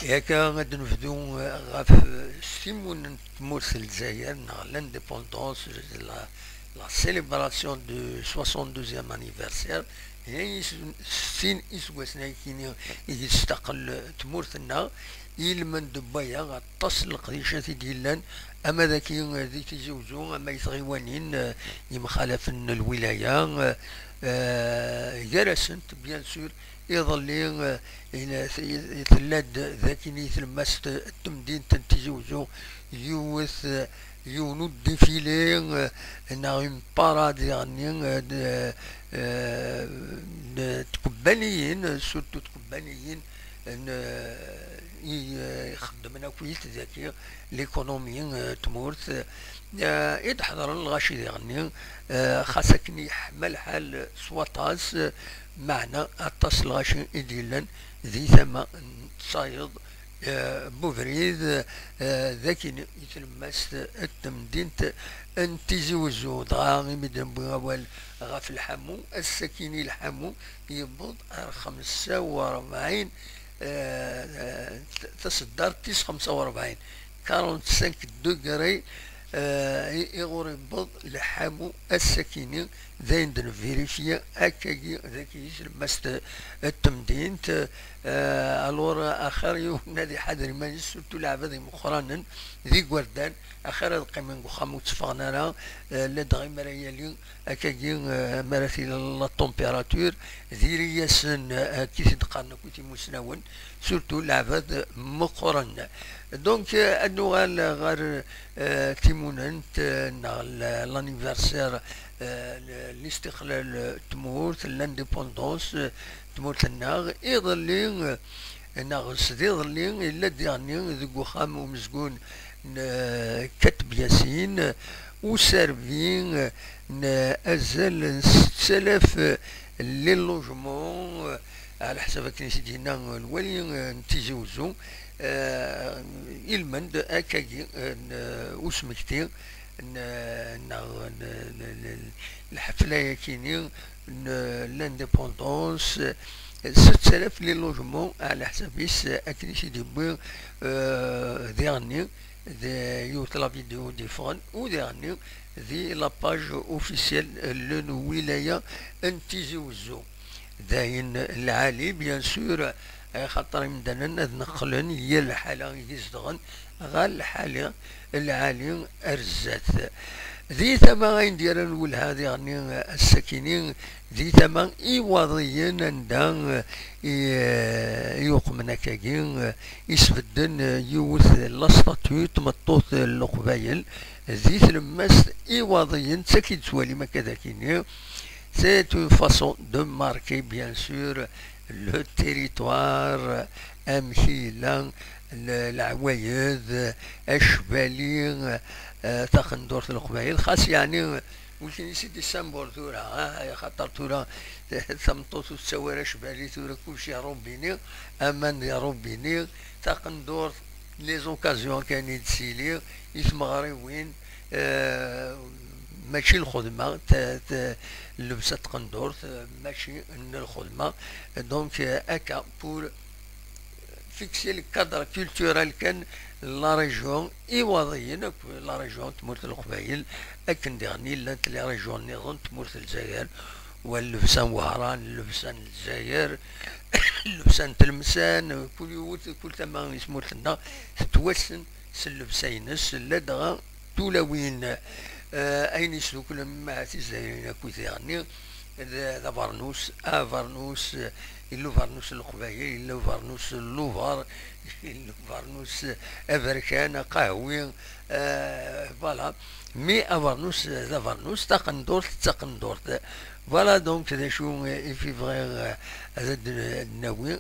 ياك غادي نبدو غاف سيمون تموت الجزائر لانديبوندونس لا سيليبراسيون دو 62 انيفرسير. يعني سين اسواسنا كيني يستقل تمورتنا يلمن دبايا غتصل القديشة ديالان اما ذاكي ذي تيزوجو اما يتغيوانين يمخالف الولاية جرسنت بيان سور يظل يتلاد ذاك يتلمس التمدين تنتيجوزو يوث يونو ديفيلي ناغم باراد يعني تكبانيين سورتو تكبانيين يخدمنا كويس ذاكي ليكونومي تمورت يتحضر الغاشي يعني خاصك يحمل حال سواطاس معنى اتصل غاشي إديلا ذي ثم تصايد بوفريد ذاك يتلمس التمدين انتزوزو دغاغي مدن بغوال غاف الحمو السكيني الحمو يبض 45 تصدر 45 45 دوغري يغور يبض لحمو السكيني ذاين دن فيريفيا اكاكي ذاك يسلمست التمدين الور اخر يوم نادي حضر ما سورتو لعبه ذي مقرانا ذي قردان اخر القيمين بخامو تفغنا راه لدغي مريالي اكاكي مراتي لا طومبيراتور ذي رياسن كي تدقارنا كوتي مسنون سورتو لعبه مقرانا دونك النغال غير تيموننت لانيفرسير الاستقلال تمورت لانديبوندونس تمورت الناغ يظلين ناغ سدي يظلين الا ديرني ذوك وخام ومزقون كتب ياسين وسارفين ازال 6000 لي لوجمون على حسب كنيسة هنا الولي نتيجوزو يلمند اكاكي وسمكتي الحفلة كيني لانديبوندونس 6000 لي لوجمون على حسابيس اكنيسي ديبوي ديرني يوت لا فيديو دي فون وديرني ذي لاباج اوفيسيال لون ولاية انتيزوزو داين العالي بيان سور خاطر مدانا نقلن هي الحالة يزدغن غا الحالة العالي ارزات ذي ثما غين ديال نقول هذه يعني السكينين ذي ثما ايواضيين عندها يقمنا كاكين يسفدن يوث لاستاتيو تمطوط القبايل ذي تلمس ايواضيين تسكيد سوالي ما كذاكيني. C'est une façon de marquer bien sûr le territoire أمثيلا العوايد الشبالين تخندور القبائل خاص يعني ولكن سي ديسمبر ثورة خاطر ثورة ثمطوط السوارة شبالي ثورة كلشي روبيني أمان يا روبيني تخندور لي زوكازيون كان يتسيلي يثمغريوين ماشي الخدمة لبسة قندور ماشي الخدمة دونك اكا بور فيكسي الكادر كولتورال كان لا ريجيون ايواضيين لا ريجيون تمورت القبايل اكن ديغني لانت لي ريجيون نظن تمورت الجزائر واللبسان وهران اللبسان الجزائر اللبسان تلمسان كل يوت كل تما يسموت لنا تتوسن سلبسينس لدغا تولوين اين يسلوك لما تزاين كويت يعني ذا فارنوس فارنوس إلو فارنوس القبايل إلو فارنوس اللوفر إلو فارنوس أفريكان قهوي فوالا مي فارنوس ذا فارنوس تقندورت فوالا دونك ذا شو في فغير هذا النووي